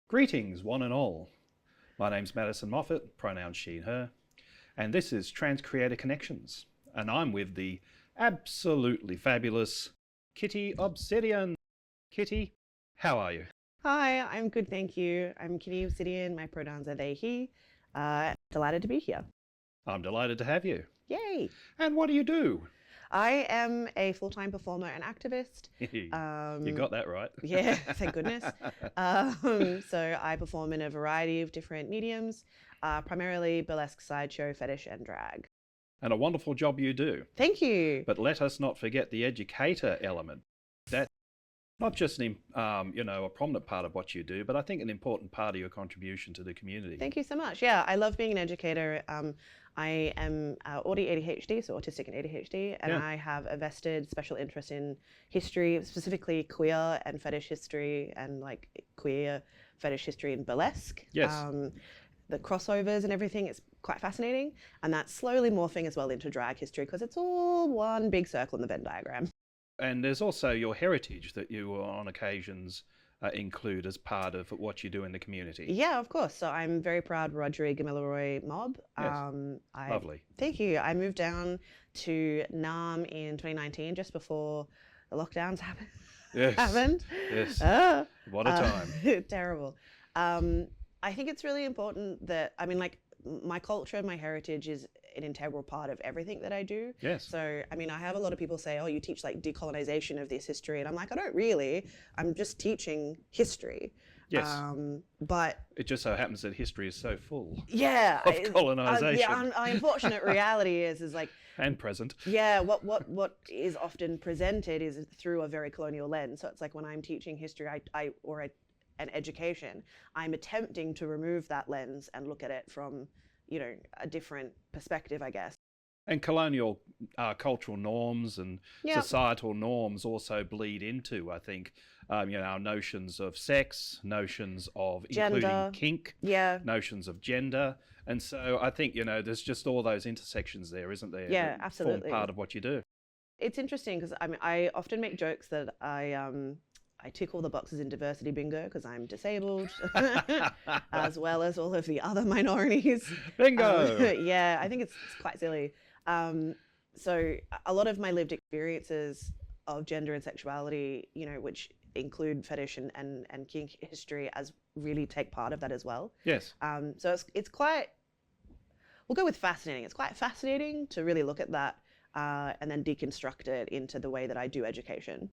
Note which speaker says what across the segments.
Speaker 1: Greetings, one and all. My name's Madison Moffat, pronouns she and her, and this is Trans Creator Connections, and I'm with the absolutely fabulous Kitty Obsidian. Kitty, how are you?
Speaker 2: Hi, I'm good, thank you. I'm Kitty Obsidian. My pronouns are they, he. Delighted to be here.
Speaker 1: I'm delighted to have you.
Speaker 2: Yay!
Speaker 1: And what do you do?
Speaker 2: I am a full-time performer and activist.
Speaker 1: You got that right.
Speaker 2: Yeah, thank goodness. So I perform in a variety of different mediums, primarily burlesque, sideshow, fetish, and drag.
Speaker 1: And a wonderful job you do.
Speaker 2: Thank you.
Speaker 1: But let us not forget the educator element. That's not just a prominent part of what you do, but I think an important part of your contribution to the community.
Speaker 2: Thank you so much. Yeah, I love being an educator. I am ADHD, so autistic and ADHD, and I have a vested special interest in history, specifically queer and fetish history, and like queer fetish history and burlesque.
Speaker 1: Yes.
Speaker 2: The crossovers and everything is quite fascinating, and that's slowly morphing as well into drag history because it's all one big circle in the Venn diagram.
Speaker 1: And there's also your heritage that you on occasions include as part of what you do in the community.
Speaker 2: Yeah, of course. So I'm very proud Wiradjuri Kamilaroi mob.
Speaker 1: Yes. Lovely.
Speaker 2: Thank you. I moved down to Nam in 2019, just before the lockdowns happened.
Speaker 1: Yes. Yes. What a time.
Speaker 2: Terrible. I think it's really important that, my culture, my heritage is an integral part of everything that I do.
Speaker 1: Yes.
Speaker 2: So, I have a lot of people say, oh, you teach like decolonisation of this history. And I'm like, I don't really. I'm just teaching history.
Speaker 1: Yes.
Speaker 2: But
Speaker 1: it just so happens that history is so full
Speaker 2: of
Speaker 1: colonisation.
Speaker 2: Unfortunate reality is like...
Speaker 1: And present.
Speaker 2: Yeah, what is often presented is through a very colonial lens. So it's like when I'm teaching history and education, I'm attempting to remove that lens and look at it from, a different perspective, I guess.
Speaker 1: And colonial cultural norms and societal norms also bleed into, I think, our notions of sex, notions of
Speaker 2: gender,
Speaker 1: including kink, notions of gender. And so I think, there's just all those intersections there, isn't there?
Speaker 2: Yeah,
Speaker 1: that
Speaker 2: absolutely.
Speaker 1: Form part of what you do. It's
Speaker 2: interesting because I often make jokes that I tick all the boxes in diversity bingo because I'm disabled, as well as all of the other minorities.
Speaker 1: Bingo!
Speaker 2: Yeah, I think it's quite silly. So a lot of my lived experiences of gender and sexuality, which include fetish and kink history, as really take part of that as well.
Speaker 1: Yes.
Speaker 2: So it's quite, we'll go with fascinating. It's quite fascinating to really look at that and then deconstruct it into the way that I do education.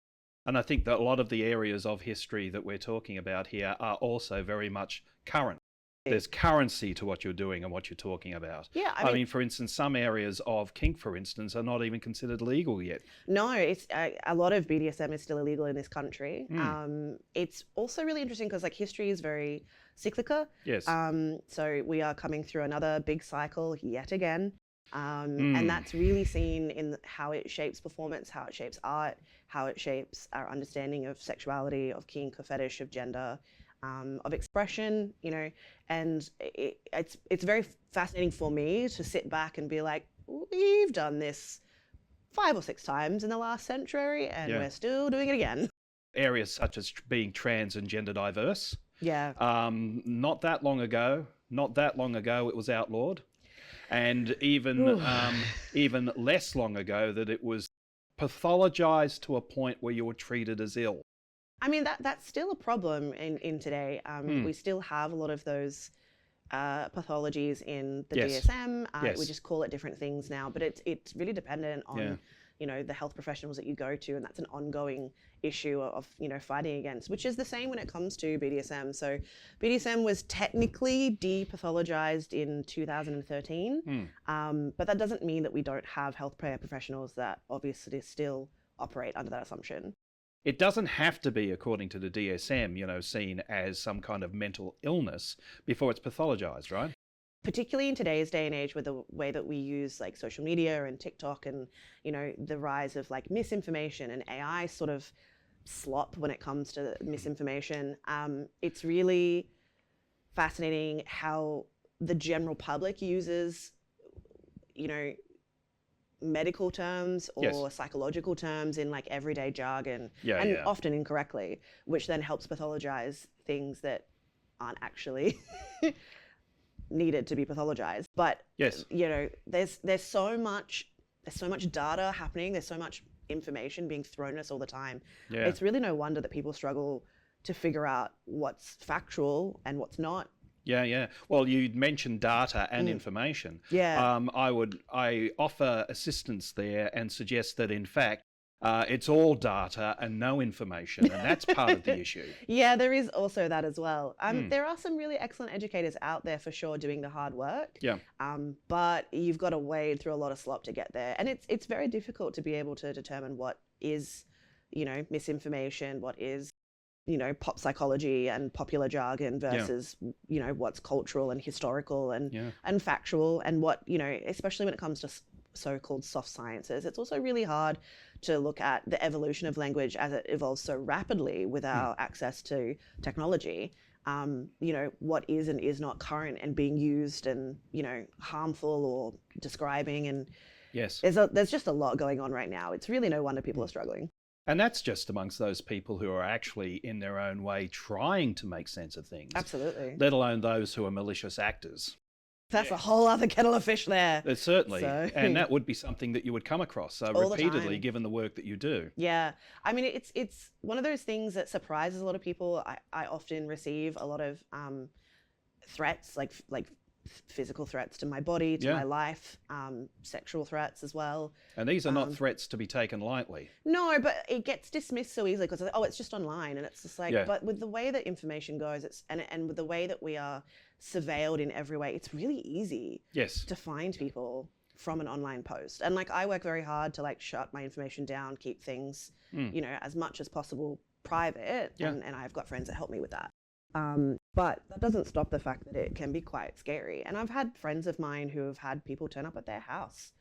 Speaker 1: And I think that a lot of the areas of history that we're talking about here are also very much current. There's currency to what you're doing and what you're talking about.
Speaker 2: Yeah,
Speaker 1: I mean, for instance, some areas of kink, for instance, are not even considered legal yet.
Speaker 2: No, it's a lot of BDSM is still illegal in this country. It's also really interesting because history is very cyclical.
Speaker 1: Yes.
Speaker 2: So we are coming through another big cycle yet again. And that's really seen in how it shapes performance, how it shapes art, how it shapes our understanding of sexuality, of kink, of fetish, of gender, of expression, and it's very fascinating for me to sit back and be like, we've done this 5 or 6 times in the last century and we're still doing it again.
Speaker 1: Areas such as being trans and gender diverse.
Speaker 2: Yeah.
Speaker 1: Not that long ago it was outlawed. And even less long ago that it was pathologized to a point where you were treated as ill.
Speaker 2: I mean, that's still a problem in today. We still have a lot of those pathologies in the DSM. We just call it different things now, but it's really dependent on the health professionals that you go to, and that's an ongoing issue of fighting against, which is the same when it comes to BDSM. So BDSM was technically depathologized in 2013, but that doesn't mean that we don't have healthcare professionals that obviously still operate under that assumption.
Speaker 1: It doesn't have to be, according to the DSM, seen as some kind of mental illness before it's pathologized, right?
Speaker 2: Particularly in today's day and age with the way that we use social media and TikTok and, the rise of misinformation and AI sort of slop when it comes to misinformation. It's really fascinating how the general public uses, medical terms or psychological terms in like everyday jargon, often incorrectly, which then helps pathologize things that aren't actually needed to be pathologized. But
Speaker 1: Yes.
Speaker 2: you know, there's so much data happening. There's so much information being thrown at us all the time.
Speaker 1: Yeah.
Speaker 2: It's really no wonder that people struggle to figure out what's factual and what's not.
Speaker 1: Yeah, yeah. Well, you mentioned data and information.
Speaker 2: Yeah.
Speaker 1: I offer assistance there and suggest that in fact it's all data and no information, and that's part of the issue.
Speaker 2: Yeah, there is also that as well. There are some really excellent educators out there for sure doing the hard work.
Speaker 1: Yeah.
Speaker 2: But you've got to wade through a lot of slop to get there, and it's very difficult to be able to determine what is, you know, misinformation, what is, you know, pop psychology and popular jargon versus, you know, what's cultural and historical and factual, and what, you know, especially when it comes to so-called soft sciences. It's also really hard to look at the evolution of language as it evolves so rapidly with our access to technology. You know, what is and is not current and being used and, you know, harmful or describing. And there's just a lot going on right now. It's really no wonder people are struggling.
Speaker 1: And that's just amongst those people who are actually in their own way trying to make sense of things.
Speaker 2: Absolutely.
Speaker 1: Let alone those who are malicious actors.
Speaker 2: That's a whole other kettle of fish there.
Speaker 1: Certainly. And that would be something that you would come across repeatedly, given the work that you do.
Speaker 2: Yeah. I mean, it's one of those things that surprises a lot of people. I often receive a lot of threats, like physical threats to my body, to my life, sexual threats as well.
Speaker 1: And these are not threats to be taken lightly.
Speaker 2: No, but it gets dismissed so easily because, oh, it's just online. And it's just like, but with the way that information goes, and with the way that we are surveilled in every way, it's really easy to find people from an online post. And like, I work very hard to like shut my information down, keep things, you know, as much as possible private. And I've got friends that help me with that. But that doesn't stop the fact that it can be quite scary. And I've had friends of mine who have had people turn up at their house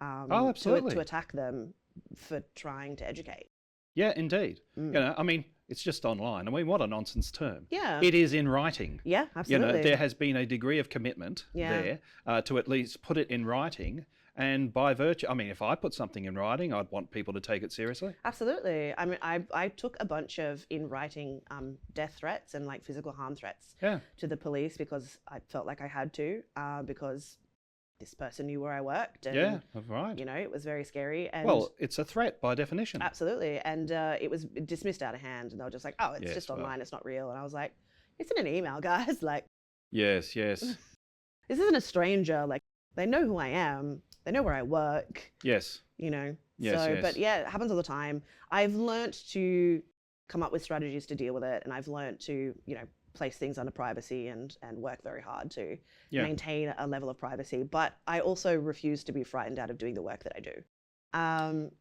Speaker 2: to attack them for trying to educate.
Speaker 1: Yeah, indeed. You know, I mean, it's just online. I mean, what a nonsense term.
Speaker 2: Yeah.
Speaker 1: It is in writing.
Speaker 2: Yeah, absolutely.
Speaker 1: You know, there has been a degree of commitment there to at least put it in writing. And by virtue, I mean, if I put something in writing, I'd want people to take it seriously.
Speaker 2: Absolutely. I mean, I took a bunch of in writing death threats and like physical harm threats to the police because I felt like I had to, because this person knew where I worked. And, you know, it was very scary. And
Speaker 1: well, it's a threat by definition.
Speaker 2: Absolutely. And it was dismissed out of hand. And they were just like, oh, it's just online. It's not real. And I was like, it's in an email, guys. Like,
Speaker 1: yes.
Speaker 2: This isn't a stranger. Like, they know who I am. They know where I work.
Speaker 1: Yes.
Speaker 2: You know.
Speaker 1: Yes.
Speaker 2: But yeah, it happens all the time. I've learnt to come up with strategies to deal with it, and I've learnt to, you know, place things under privacy and work very hard to maintain a level of privacy. But I also refuse to be frightened out of doing the work that I do.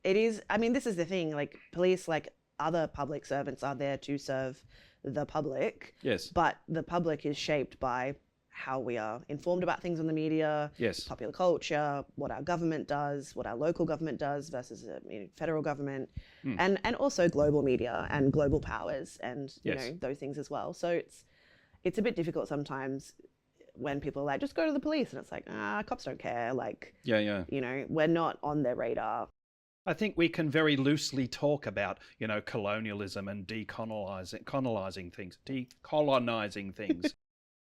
Speaker 2: It is, I mean, this is the thing, like police, like other public servants, are there to serve the public.
Speaker 1: Yes.
Speaker 2: But the public is shaped by how we are informed about things on the media, popular culture, what our government does, what our local government does versus federal government, and also global media and global powers and you know, those things as well. So it's a bit difficult sometimes when people are like, just go to the police, and it's like, cops don't care. Like, you know, we're not on their radar.
Speaker 1: I think we can very loosely talk about, you know, colonialism and decolonizing things.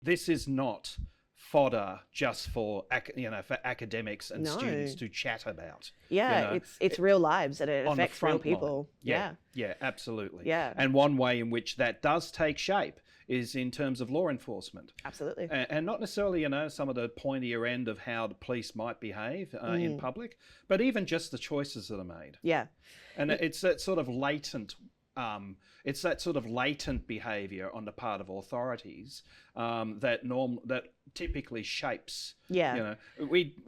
Speaker 1: This is not fodder just for academics and students to chat about.
Speaker 2: Yeah, you know, it's real lives and it affects real people.
Speaker 1: Yeah, absolutely.
Speaker 2: Yeah.
Speaker 1: And one way in which that does take shape is in terms of law enforcement.
Speaker 2: Absolutely.
Speaker 1: And not necessarily, you know, some of the pointier end of how the police might behave in public, but even just the choices that are made. Yeah. And it's that sort of latent behaviour on the part of authorities that typically shapes. Yeah. You know,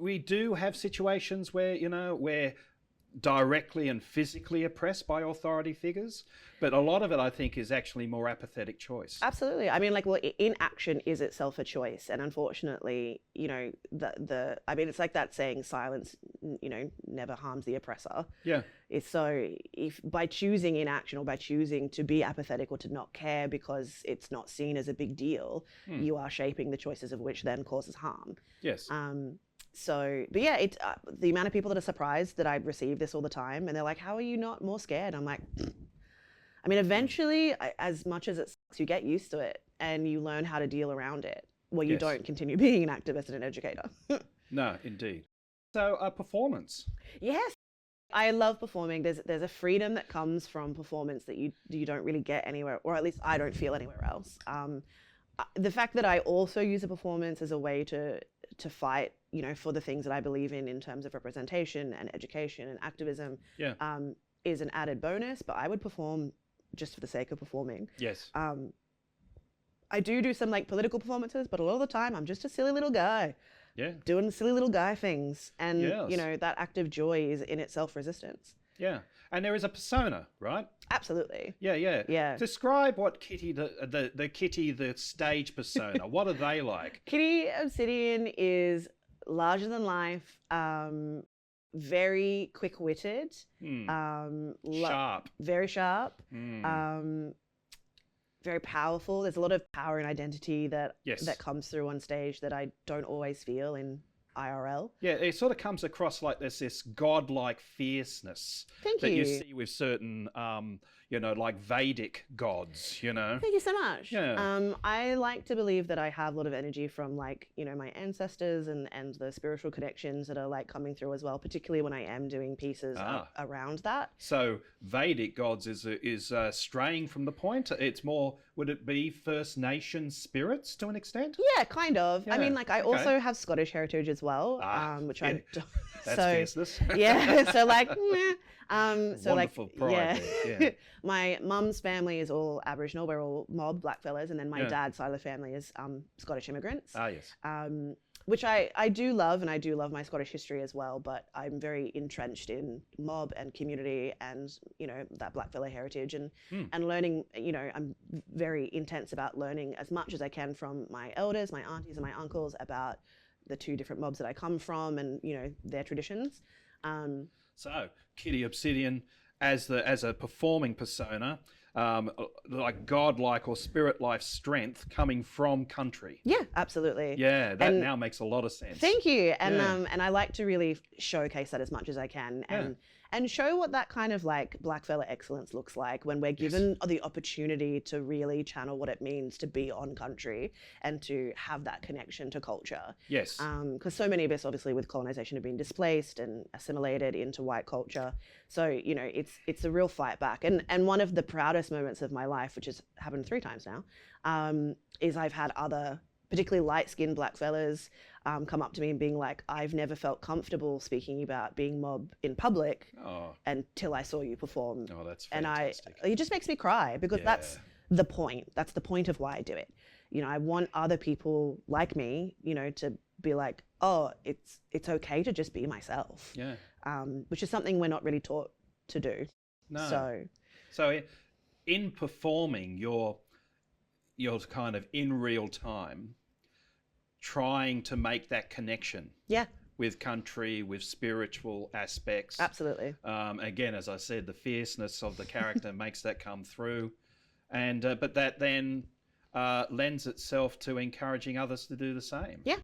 Speaker 1: we do have situations where, you know, we're directly and physically oppressed by authority figures, but a lot of it, I think, is actually more apathetic choice.
Speaker 2: Absolutely. I mean, like, well, inaction is itself a choice, and unfortunately, you know, I mean, it's like that saying, silence, you know, never harms the oppressor. Yeah. It's so, if by choosing inaction or by choosing to be apathetic or to not care because it's not seen as a big deal, you are shaping the choices of which then causes harm. Yes. So, but yeah, the amount of people that are surprised that I receive this all the time, and they're like, how are you not more scared? I'm like, I mean, eventually, as much as it sucks, you get used to it. and you learn how to deal around it, where you don't continue being an activist and an educator.
Speaker 1: No, indeed. So, performance.
Speaker 2: Yes, I love performing. There's a freedom that comes from performance that you don't really get anywhere, or at least I don't feel anywhere else. The fact that I also use a performance as a way to fight, for the things that I believe in terms of representation and education and activism, is an added bonus. But I would perform just for the sake of performing.
Speaker 1: Yes.
Speaker 2: I do some like political performances, but a lot of the time I'm just a silly little guy.
Speaker 1: Yeah.
Speaker 2: Doing silly little guy things. And, that act of joy is in itself resistance.
Speaker 1: Yeah. And there is a persona, right?
Speaker 2: Absolutely.
Speaker 1: Yeah. Describe what Kitty, the Kitty, the stage persona, what are they like?
Speaker 2: Kitty Obsidian is larger than life, very quick-witted,
Speaker 1: sharp.
Speaker 2: Very sharp, very powerful. There's a lot of power and identity that comes through on stage that I don't always feel in IRL.
Speaker 1: Yeah, it sort of comes across like there's this godlike fierceness that you see with certain, like Vedic gods,
Speaker 2: Thank you so much.
Speaker 1: Yeah.
Speaker 2: I like to believe that I have a lot of energy from my ancestors and the spiritual connections that are like coming through as well, particularly when I am doing pieces around that.
Speaker 1: So Vedic gods is straying from the point. It's more, would it be First Nation spirits to an extent?
Speaker 2: Yeah, kind of. Yeah. I mean, I also have Scottish heritage as well, which I don't.
Speaker 1: That's fierceness.
Speaker 2: Yeah, so
Speaker 1: wonderful pride. Yeah.
Speaker 2: My mum's family is all Aboriginal. We're all mob blackfellas, and then my dad's side of the family is Scottish immigrants.
Speaker 1: Yes.
Speaker 2: Which I do love, and I do love my Scottish history as well. But I'm very entrenched in mob and community, and that blackfella heritage, and learning. I'm very intense about learning as much as I can from my elders, my aunties, and my uncles about the two different mobs that I come from, and their traditions.
Speaker 1: So Kitty Obsidian as a performing persona, like godlike or spirit-like strength coming from country.
Speaker 2: Yeah, absolutely.
Speaker 1: Yeah, that now makes a lot of sense.
Speaker 2: Thank you, and I like to really showcase that as much as I can, and show what that kind of like blackfella excellence looks like when we're given the opportunity to really channel what it means to be on country and to have that connection to culture.
Speaker 1: Yes.
Speaker 2: Because so many of us, obviously, with colonization, have been displaced and assimilated into white culture. So it's a real fight back. And one of the proudest moments of my life, which has happened 3 times now, is I've had other, particularly light-skinned blackfellas, come up to me and being like, I've never felt comfortable speaking about being mob in public until I saw you perform.
Speaker 1: Oh, that's fantastic.
Speaker 2: And it just makes me cry because that's the point. That's the point of why I do it. I want other people like me, to be like, oh, it's okay to just be myself.
Speaker 1: Yeah.
Speaker 2: Which is something we're not really taught to do.
Speaker 1: No. So in performing, you're kind of in real time trying to make that connection with country, with spiritual aspects.
Speaker 2: Absolutely.
Speaker 1: Again, as I said, the fierceness of the character makes that come through, and but that then lends itself to encouraging others to do the same.
Speaker 2: Yeah.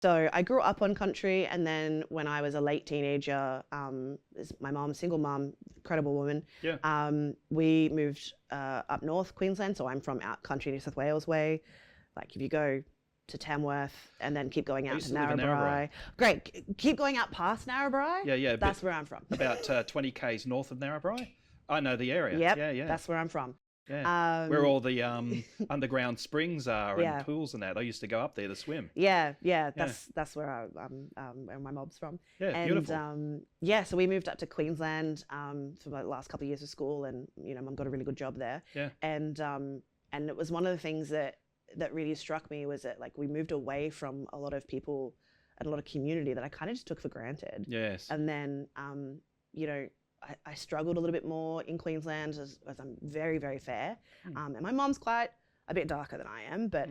Speaker 2: So I grew up on country, and then when I was a late teenager, my mom, single mom, incredible woman, we moved up north, Queensland. So I'm from out country, New South Wales way. Like if you go to Tamworth and then keep going out to Narrabri. Great. Keep going out past Narrabri.
Speaker 1: Yeah.
Speaker 2: That's where I'm from.
Speaker 1: About 20 k's north of Narrabri. I know the area.
Speaker 2: Yep.
Speaker 1: Yeah.
Speaker 2: That's where I'm from.
Speaker 1: Yeah. Where all the underground springs are and pools and that. I used to go up there to swim.
Speaker 2: Yeah. That's where where my mob's from.
Speaker 1: Yeah,
Speaker 2: and,
Speaker 1: beautiful.
Speaker 2: So we moved up to Queensland for the last couple of years of school, and Mum got a really good job there.
Speaker 1: Yeah.
Speaker 2: And it was one of the things that really struck me was that like we moved away from a lot of people and a lot of community that I kind of just took for granted.
Speaker 1: Yes.
Speaker 2: And then I struggled a little bit more in Queensland as I'm very, very fair. And my mom's quite a bit darker than I am, but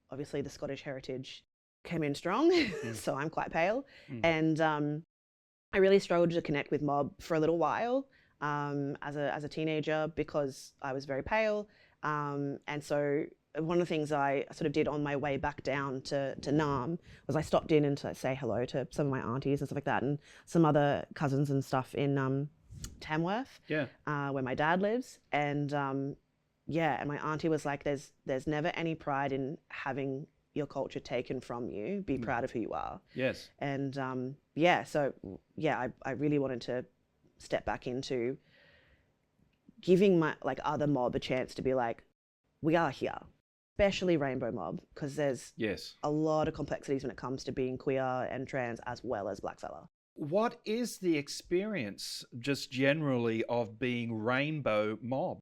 Speaker 2: obviously the Scottish heritage came in strong, so I'm quite pale. And I really struggled to connect with mob for a little while as a teenager because I was very pale. And so one of the things I sort of did on my way back down to Naarm was I stopped in and to say hello to some of my aunties and stuff like that, and some other cousins and stuff in Tamworth, where my dad lives. And and my auntie was like, there's never any pride in having your culture taken from you. Be proud of who you are.
Speaker 1: Yes.
Speaker 2: And I really wanted to step back into giving my other mob a chance to be like, we are here, especially rainbow mob, because there's a lot of complexities when it comes to being queer and trans as well as blackfella.
Speaker 1: What is the experience just generally of being rainbow mob?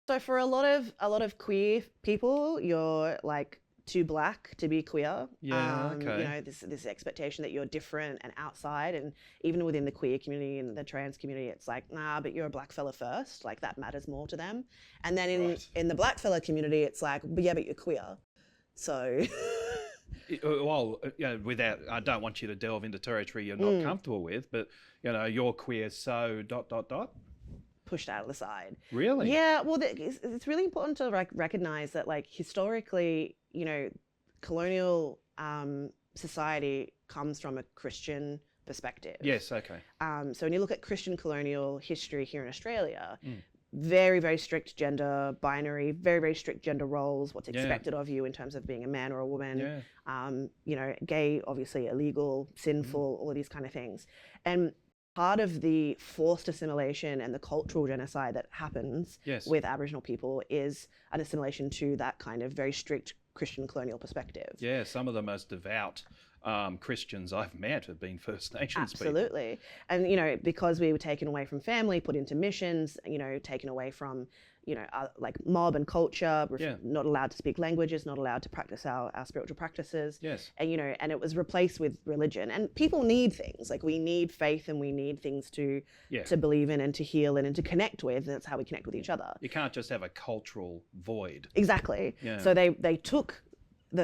Speaker 2: So for a lot of queer people, you're like too black to be queer.
Speaker 1: Yeah, okay.
Speaker 2: You know, this expectation that you're different and outside, and even within the queer community and the trans community, it's like, nah, but you're a black fella first. Like that matters more to them. And then in the black fella community, it's like, but yeah, but you're queer. So.
Speaker 1: Well, without, I don't want you to delve into territory you're not comfortable with, but you're queer, so ...
Speaker 2: Pushed out of the side.
Speaker 1: Really?
Speaker 2: Yeah. Well, it's really important to recognize that, like, historically, colonial society comes from a Christian perspective.
Speaker 1: Yes. Okay.
Speaker 2: So when you look at Christian colonial history here in Australia, very, very strict gender binary, very, very strict gender roles, what's expected of you in terms of being a man or a woman, gay, obviously illegal, sinful, all of these kind of things. And part of the forced assimilation and the cultural genocide that happens with Aboriginal people is an assimilation to that kind of very strict Christian colonial perspective.
Speaker 1: Yeah, some of the most devout Christians I've met have been First Nations
Speaker 2: Absolutely.
Speaker 1: people.
Speaker 2: And, because we were taken away from family, put into missions, taken away from, like mob and culture, not allowed to speak languages, not allowed to practice our spiritual practices.
Speaker 1: Yes.
Speaker 2: And, and it was replaced with religion. And people need things, like we need faith and we need things to believe in and to heal and to connect with. And that's how we connect with each other.
Speaker 1: You can't just have a cultural void.
Speaker 2: Exactly. Yeah. So they took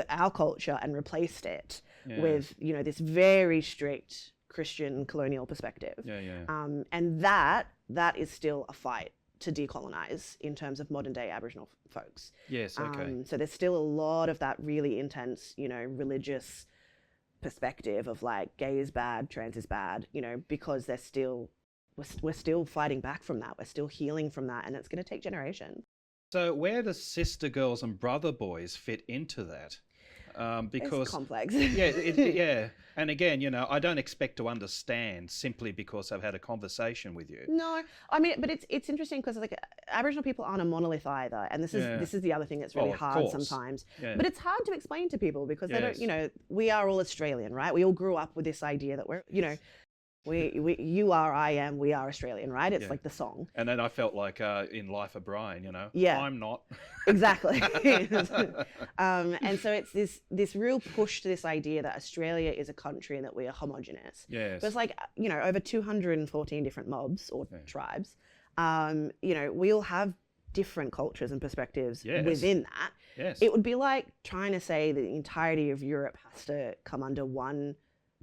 Speaker 2: our culture and replaced it with, this very strict Christian colonial perspective. And that is still a fight to decolonize in terms of modern day Aboriginal folks.
Speaker 1: Yes, okay.
Speaker 2: So there's still a lot of that really intense, religious perspective of like gay is bad, trans is bad, because we're still fighting back from that. We're still healing from that, and it's going to take generations.
Speaker 1: So where does sister girls and brother boys fit into that? Because
Speaker 2: it's complex.
Speaker 1: Yeah. And again, I don't expect to understand simply because I've had a conversation with you.
Speaker 2: No, I mean, but it's interesting because like Aboriginal people aren't a monolith either, and this is the other thing that's really hard sometimes. Yeah. But it's hard to explain to people because they don't. We are all Australian, right? We all grew up with this idea that we're, we you are, I am, we are Australian, right? It's like the song. And
Speaker 1: then I felt like in Life of Brian, I'm not.
Speaker 2: Exactly. And so it's this real push to this idea that Australia is a country and that we are homogenous.
Speaker 1: Yes.
Speaker 2: But it's like, over 214 different mobs or tribes. We all have different cultures and perspectives within that.
Speaker 1: Yes.
Speaker 2: It would be like trying to say that the entirety of Europe has to come under one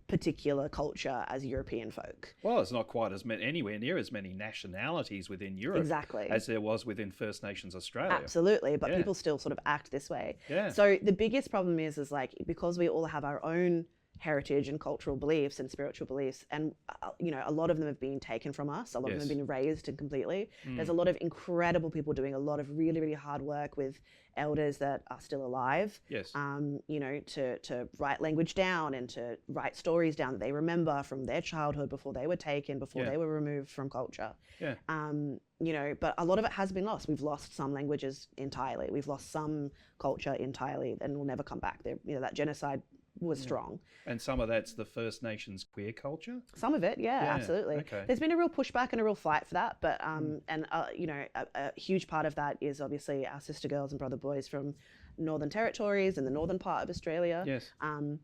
Speaker 2: particular culture as European folk.
Speaker 1: Well, it's not quite anywhere near as many nationalities within Europe as there was within First Nations Australia.
Speaker 2: Absolutely, but people still sort of act this way.
Speaker 1: Yeah.
Speaker 2: So the biggest problem is like, because we all have our own heritage and cultural beliefs and spiritual beliefs, and a lot of them have been taken from us, a lot of them have been erased and completely. There's a lot of incredible people doing a lot of really, really hard work with elders that are still alive.
Speaker 1: Yes.
Speaker 2: To write language down and to write stories down that they remember from their childhood before they were taken, before they were removed from culture.
Speaker 1: Yeah.
Speaker 2: But a lot of it has been lost. We've lost some languages entirely. We've lost some culture entirely, and will never come back. That genocide was strong.
Speaker 1: And some of that's the First Nations queer culture?
Speaker 2: Some of it, absolutely.
Speaker 1: Okay.
Speaker 2: There's been a real pushback and a real fight for that, but a huge part of that is obviously our sister girls and brother boys from Northern Territories and the northern part of Australia.
Speaker 1: Yes.
Speaker 2: And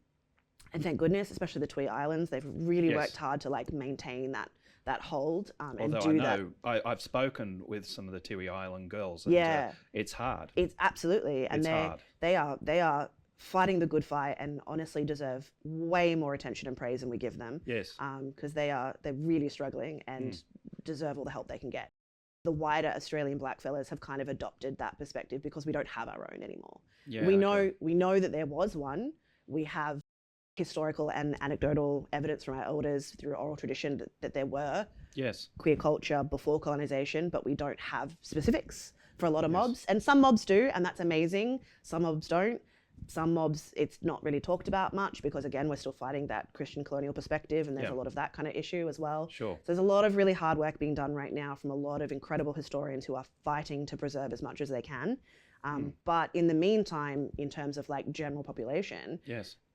Speaker 2: thank goodness, especially the Tweed Islands, they've really worked hard to like maintain that hold and
Speaker 1: Although
Speaker 2: do
Speaker 1: I
Speaker 2: that.
Speaker 1: know, I've spoken with some of the Tiwi Island girls, and it's hard.
Speaker 2: It's absolutely, and
Speaker 1: hard.
Speaker 2: They are fighting the good fight and honestly deserve way more attention and praise than we give them.
Speaker 1: Yes.
Speaker 2: Because they're really struggling and deserve all the help they can get. The wider Australian blackfellas have kind of adopted that perspective because we don't have our own anymore.
Speaker 1: Yeah,
Speaker 2: we know that there was one. We have historical and anecdotal evidence from our elders through oral tradition that there were queer culture before colonisation, but we don't have specifics for a lot of mobs. And some mobs do, and that's amazing. Some mobs don't. Some mobs, it's not really talked about much because, again, we're still fighting that Christian colonial perspective, and there's a lot of that kind of issue as well.
Speaker 1: Sure.
Speaker 2: So there's a lot of really hard work being done right now from a lot of incredible historians who are fighting to preserve as much as they can. But in the meantime, in terms of like general population,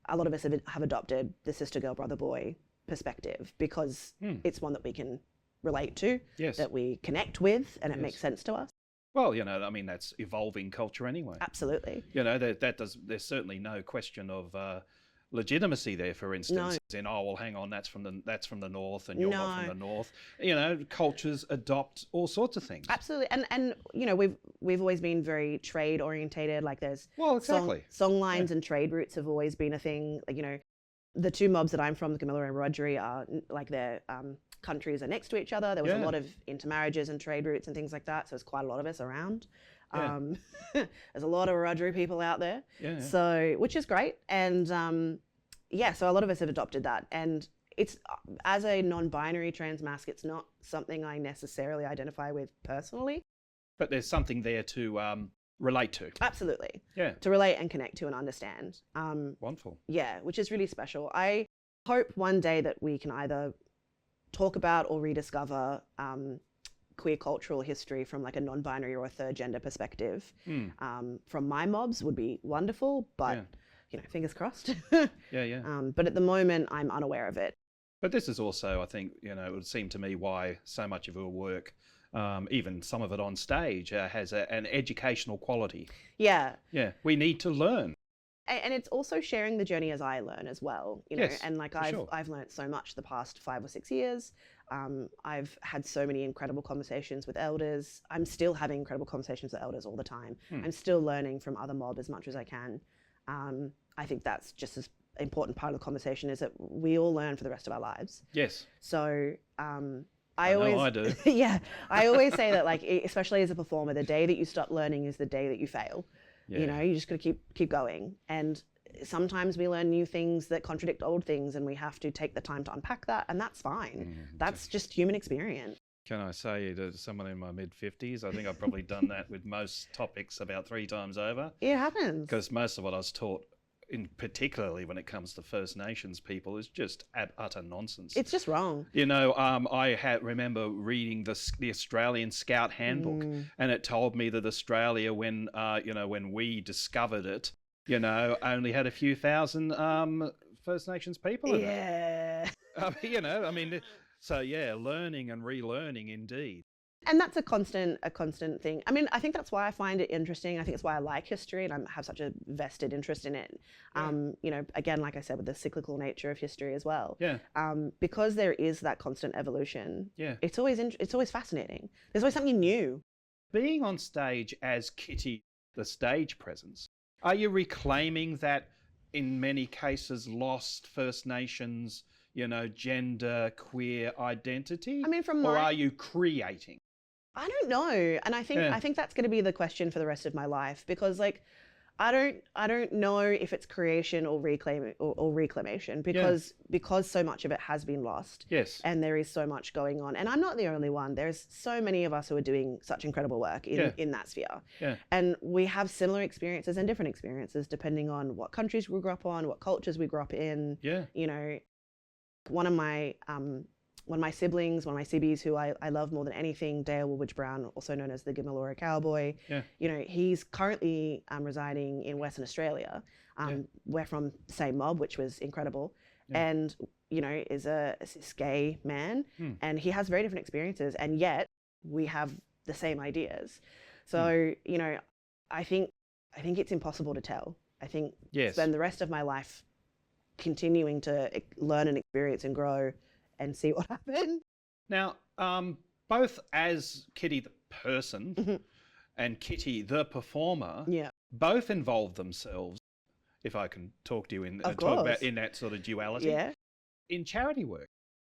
Speaker 2: a lot of us have adopted the sister, girl, brother, boy perspective because it's one that we can relate to, that we connect with, and it makes sense to us.
Speaker 1: Well, you know, I mean, that's evolving culture anyway.
Speaker 2: Absolutely.
Speaker 1: You know, there's certainly no question of legitimacy there, for instance, in, oh, well, hang on, that's from the north and you're not from the north. You know, cultures adopt all sorts of things.
Speaker 2: Absolutely. And you know, we've always been very trade orientated. Like there's song lines and trade routes have always been a thing. Like, you know, the two mobs that I'm from, the Kamilaroi and Wiradjuri, are like their countries are next to each other. There was a lot of intermarriages and trade routes and things like that. So there's quite a lot of us around. There's a lot of Wiradjuri people out there. So, which is great. And so a lot of us have adopted that. And it's, as a non-binary trans masc, it's not something I necessarily identify with personally.
Speaker 1: But there's something there to relate to.
Speaker 2: Absolutely.
Speaker 1: Yeah.
Speaker 2: To relate and connect to and understand.
Speaker 1: Wonderful.
Speaker 2: Yeah, which is really special. I hope one day that we can either talk about or rediscover queer cultural history from like a non-binary or a third gender perspective. From my mobs would be wonderful, but you know, fingers crossed. But at the moment, I'm unaware of it.
Speaker 1: But this is also, I think, you know, it would seem to me why so much of your work, even some of it on stage, has an educational quality. Yeah. We need to learn.
Speaker 2: And it's also sharing the journey as I learn as well, you know. And like I've learned so much the past 5 or 6 years. I've had so many incredible conversations with elders. I'm still having incredible conversations with elders all the time. I'm still learning from other mob as much as I can. I think that's just as important part of the conversation, is that we all learn for the rest of our lives. So I do. I always say that, like, especially as a performer, the day that you stop learning is the day that you fail. You know, you just got to keep going. And sometimes we learn new things that contradict old things, and we have to take the time to unpack that, and that's fine. That's just human experience.
Speaker 1: Can I say to someone in my mid-50s, I think I've probably done that with most topics about 3 times over.
Speaker 2: It happens.
Speaker 1: Because most of what I was taught, particularly when it comes to First Nations people, is just utter nonsense.
Speaker 2: It's just wrong.
Speaker 1: You know, I remember reading the Australian Scout Handbook, and it told me that Australia, when we discovered it, you know, only had a few thousand First Nations people in it. You know, I mean, so learning and relearning indeed.
Speaker 2: And that's a constant thing. I mean, I think that's why I find it interesting. I think it's why I like history, and I have such a vested interest in it. You know, again, like I said, with the cyclical nature of history as well. Because there is that constant evolution. It's always fascinating. There's always something new.
Speaker 1: Being on stage as Kitty, the stage presence, are you reclaiming that, in many cases, lost First Nations, you know, gender, queer identity?
Speaker 2: I mean,
Speaker 1: or are you creating?
Speaker 2: I don't know. And I think that's going to be the question for the rest of my life, because like I don't know if it's creation or reclamation, because so much of it has been lost. And there is so much going on. And I'm not the only one. There's so many of us who are doing such incredible work in that sphere. And we have similar experiences and different experiences depending on what countries we grew up on, what cultures we grew up in. You know, one of my siblings, one of my sibbies, who I love more than anything, Dale Woolwich Brown, also known as the Kamilaroi Cowboy. You know, he's currently residing in Western Australia. We're from the same mob, which was incredible. And, you know, is a gay man, and he has very different experiences, and yet we have the same ideas. So, you know, I think it's impossible to tell. I think spend the rest of my life continuing to learn and experience and grow and see what happens. Now,
Speaker 1: both as Kitty the person and Kitty the performer, both involve themselves, if I can talk to you in that sort of duality, in charity work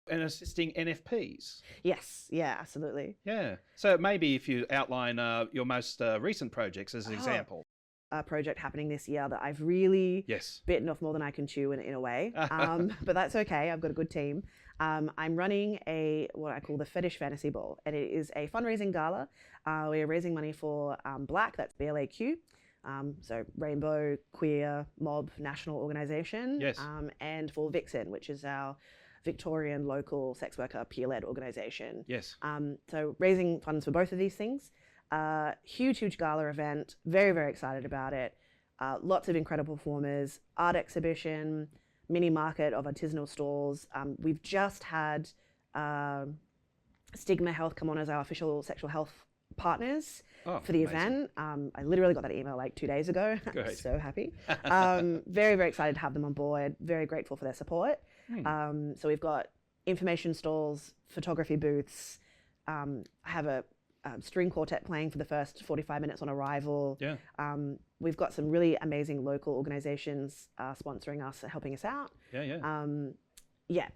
Speaker 1: and assisting NFPs.
Speaker 2: Yes, absolutely.
Speaker 1: So maybe if you outline your most recent projects as an example.
Speaker 2: A project happening this year that I've really bitten off more than I can chew in a way, but that's okay. I've got a good team. I'm running what I call the Fetish Fantasy Ball, and it is a fundraising gala. We are raising money for BlaQ, that's BLAQ, so Rainbow Queer Mob National Organisation,
Speaker 1: Yes.
Speaker 2: and for Vixen, which is our Victorian local sex worker peer-led organisation.
Speaker 1: Yes.
Speaker 2: So raising funds for both of these things. Huge gala event. Very, very excited about it. Lots of incredible performers, art exhibition, mini market of artisanal stalls. We've just had Stigma Health come on as our official sexual health partners for the event. I literally got that email like 2 days ago. I'm so happy. Very, very excited to have them on board. Very grateful for their support. So we've got information stalls, photography booths. I have a string quartet playing for the first 45 minutes on arrival.
Speaker 1: Yeah.
Speaker 2: We've got some really amazing local organizations sponsoring us, helping us out.
Speaker 1: Yeah.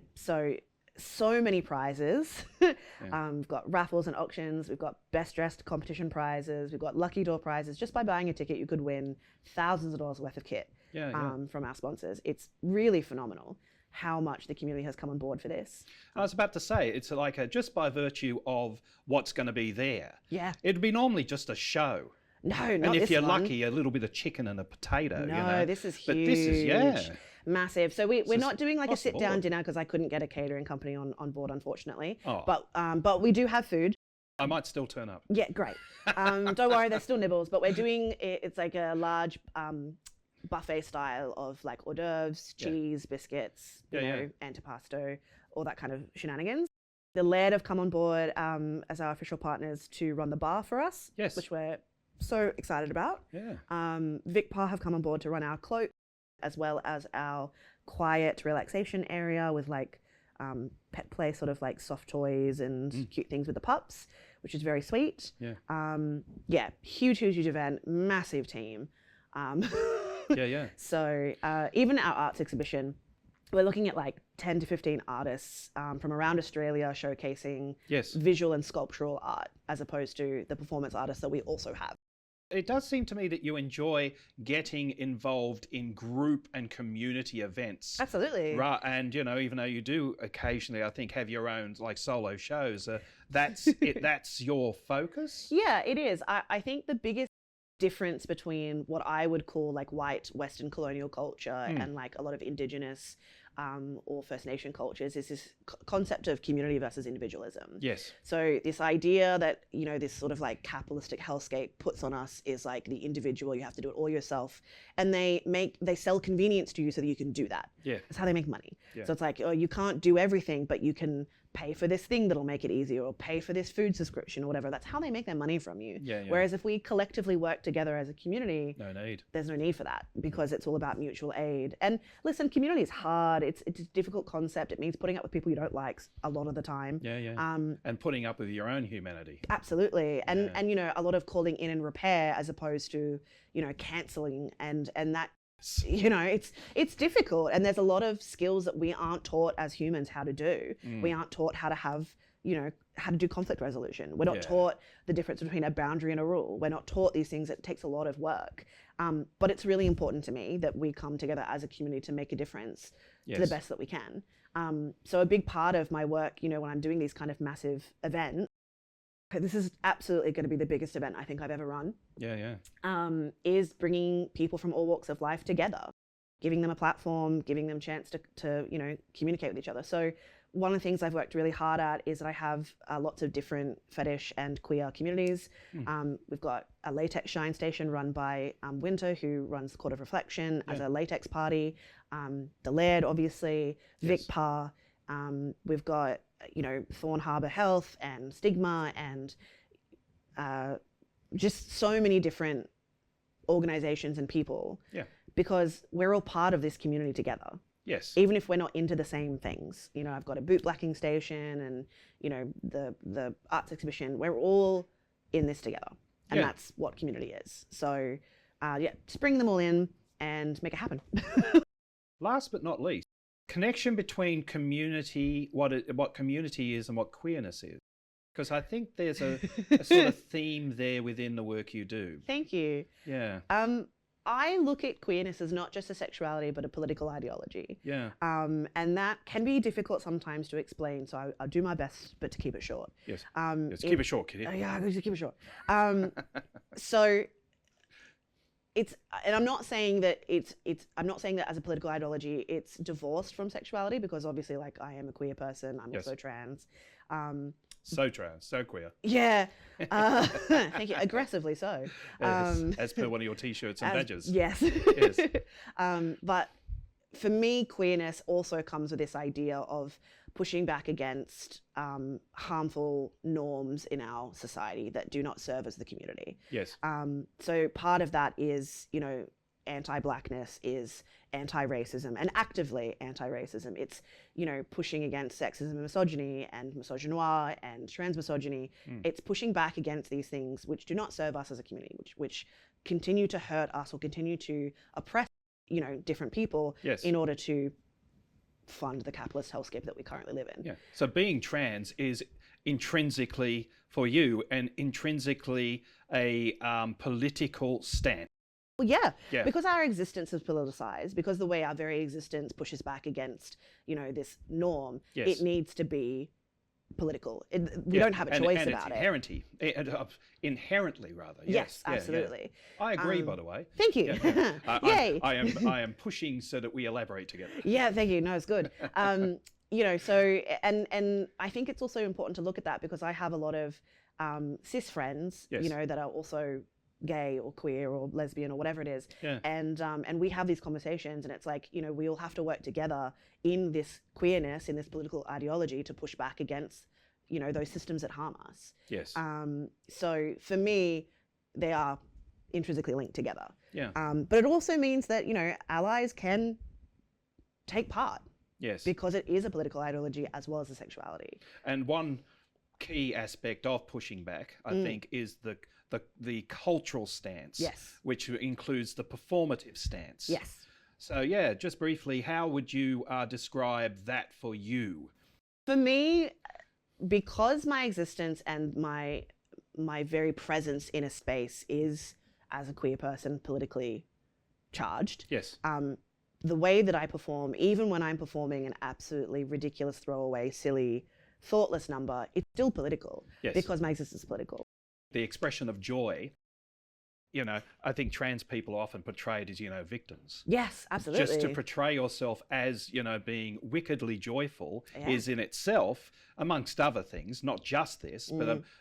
Speaker 2: So many prizes. We've got raffles and auctions. We've got best dressed competition prizes. We've got lucky draw prizes. Just by buying a ticket, you could win thousands of dollars worth of kit from our sponsors. It's really phenomenal how much the community has come on board for this.
Speaker 1: I was about to say, it's like just by virtue of what's going to be there.
Speaker 2: Yeah.
Speaker 1: It'd be normally just a show.
Speaker 2: No, not
Speaker 1: And if
Speaker 2: this
Speaker 1: you're
Speaker 2: one.
Speaker 1: lucky, a little bit of chicken and a potato.
Speaker 2: No, this is huge.
Speaker 1: But this is,
Speaker 2: massive. So we're not doing like a sit-down dinner because I couldn't get a catering company on board, unfortunately. But we do have food.
Speaker 1: I might still turn up.
Speaker 2: Yeah, great. Don't worry, there's still nibbles. But we're doing it's like a large buffet style of like hors d'oeuvres, cheese, biscuits, you know, antipasto, all that kind of shenanigans. The Laird have come on board as our official partners to run the bar for us, which we're so excited about. VicPar have come on board to run our cloak, as well as our quiet relaxation area with like pet play, sort of like soft toys and cute things with the pups, which is very sweet. Huge event, massive team. So even our arts exhibition, we're looking at like 10 to 15 artists from around Australia showcasing visual and sculptural art, as opposed to the performance artists that we also have.
Speaker 1: It does seem to me that you enjoy getting involved in group and community events.
Speaker 2: Absolutely.
Speaker 1: Right, and you know, even though you do occasionally, I think, have your own like solo shows, that's it. That's your focus.
Speaker 2: Yeah, it is. I think the biggest difference between what I would call like white Western colonial culture and like a lot of Indigenous or First Nation cultures is this concept of community versus individualism.
Speaker 1: Yes.
Speaker 2: So this idea that, you know, this sort of like capitalistic hellscape puts on us is like the individual, you have to do it all yourself. And they sell convenience to you so that you can do that. Yeah. That's how they make money. Yeah. So it's like, oh, you can't do everything, but you can pay for this thing that'll make it easier, or pay for this food subscription or whatever. That's how they make their money from you. Whereas if we collectively work together as a community, there's no need for that, because it's all about mutual aid. And listen, community is hard. It's a difficult concept. It means putting up with people you don't like a lot of the time.
Speaker 1: And putting up with your own humanity.
Speaker 2: Absolutely. And you know, a lot of calling in and repair as opposed to, you know, cancelling, and that, you know, it's difficult, and there's a lot of skills that we aren't taught as humans how to do. We aren't taught how to have, you know, how to do conflict resolution. We're not taught the difference between a boundary and a rule. We're not taught these things. It takes a lot of work. But it's really important to me that we come together as a community to make a difference to the best that we can. So a big part of my work, you know, when I'm doing these kind of massive events, this is absolutely going to be the biggest event I think I've ever run. Is bringing people from all walks of life together, giving them a platform, giving them a chance to you know, communicate with each other. So one of the things I've worked really hard at is that I have lots of different fetish and queer communities. We've got a latex shine station run by Winter, who runs the Court of Reflection as a latex party. The Laird, obviously, VicPar. We've got, you know, Thorn Harbour Health and Stigma, and just so many different organizations and people, because we're all part of this community together. Even if we're not into the same things. You know, I've got a boot blacking station, and, you know, the arts exhibition, we're all in this together, and that's what community is. So just bring them all in and make it happen.
Speaker 1: Last but not least, connection between community, what community is and what queerness is. Because I think there's a sort of theme there within the work you do.
Speaker 2: Thank you.
Speaker 1: Yeah.
Speaker 2: I look at queerness as not just a sexuality, but a political ideology.
Speaker 1: Yeah.
Speaker 2: And that can be difficult sometimes to explain. So I'll do my best, but to keep it short.
Speaker 1: Yes. Yes, keep it short, Kitty.
Speaker 2: Yeah, just keep it short. So it's, and I'm not saying that I'm not saying that as a political ideology, it's divorced from sexuality, because obviously, like, I am a queer person. I'm also trans.
Speaker 1: So trans, so queer.
Speaker 2: Yeah, thank you. Aggressively so.
Speaker 1: As per one of your T-shirts and badges.
Speaker 2: Yes.
Speaker 1: Yes.
Speaker 2: But for me, queerness also comes with this idea of pushing back against harmful norms in our society that do not serve as the community.
Speaker 1: Yes.
Speaker 2: So part of that is, you know, anti-blackness, is anti-racism, and actively anti-racism. It's, you know, pushing against sexism and misogyny and misogynoir and transmisogyny. It's pushing back against these things which do not serve us as a community, which continue to hurt us or continue to oppress, you know, different people in order to fund the capitalist hellscape that we currently live in.
Speaker 1: Yeah. So being trans is intrinsically, for you, and intrinsically a political stance.
Speaker 2: Well, yeah, because our existence is politicized, because the way our very existence pushes back against, you know, this norm, it needs to be political. We don't have a choice about it. Inherently, rather. Yes, absolutely.
Speaker 1: Yeah. I agree, by the way.
Speaker 2: Thank you. Yay.
Speaker 1: I am pushing so that we elaborate together.
Speaker 2: Yeah, thank you. No, it's good. You know, so, and I think it's also important to look at that, because I have a lot of cis friends, you know, that are also gay or queer or lesbian or whatever it is, and we have these conversations, and it's like, you know, we all have to work together in this queerness, in this political ideology, to push back against, you know, those systems that harm us.
Speaker 1: Yes.
Speaker 2: So for me, they are intrinsically linked together.
Speaker 1: Yeah.
Speaker 2: But it also means that, you know, allies can take part.
Speaker 1: Yes.
Speaker 2: Because it is a political ideology as well as a sexuality.
Speaker 1: And one key aspect of pushing back, I think, is the cultural stance, which includes the performative stance.
Speaker 2: Yes.
Speaker 1: So yeah, just briefly, how would you describe that for you?
Speaker 2: For me, because my existence and my very presence in a space is, as a queer person, politically charged.
Speaker 1: Yes.
Speaker 2: The way that I perform, even when I'm performing an absolutely ridiculous, throwaway, silly, thoughtless number, it's still political, because my existence is political.
Speaker 1: The expression of joy, you know, I think trans people are often portrayed as, you know, victims.
Speaker 2: Yes, absolutely.
Speaker 1: Just to portray yourself as, you know, being wickedly joyful is in itself, amongst other things, not just this,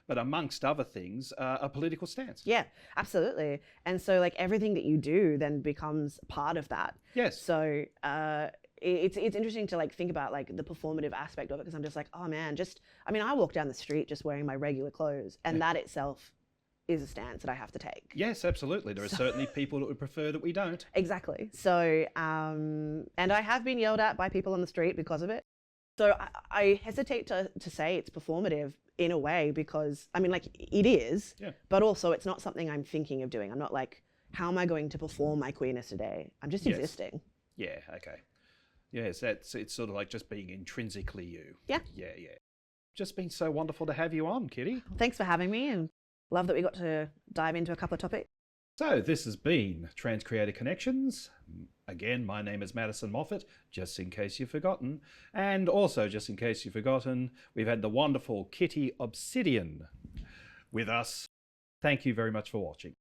Speaker 1: but amongst other things, a political stance.
Speaker 2: Yeah, absolutely. And so, like, everything that you do then becomes part of that.
Speaker 1: Yes.
Speaker 2: So it's interesting to, like, think about, like, the performative aspect of it, because I'm just like, oh man, I mean, I walk down the street just wearing my regular clothes, and that itself is a stance that I have to take.
Speaker 1: Yes, absolutely. There are certainly people that would prefer that we don't.
Speaker 2: Exactly. So, and I have been yelled at by people on the street because of it. So I hesitate to say it's performative in a way, because, I mean, like, it is, but also it's not something I'm thinking of doing. I'm not like, how am I going to perform my queerness today? I'm just existing.
Speaker 1: Yeah, okay. Yes, it's sort of like just being intrinsically you.
Speaker 2: Yeah.
Speaker 1: Yeah. Just been so wonderful to have you on, Kitty.
Speaker 2: Thanks for having me, and love that we got to dive into a couple of topics.
Speaker 1: So this has been Trans Creator Connections. Again, my name is Madison Moffat, just in case you've forgotten. And also, just in case you've forgotten, we've had the wonderful Kitty Obsidian with us. Thank you very much for watching.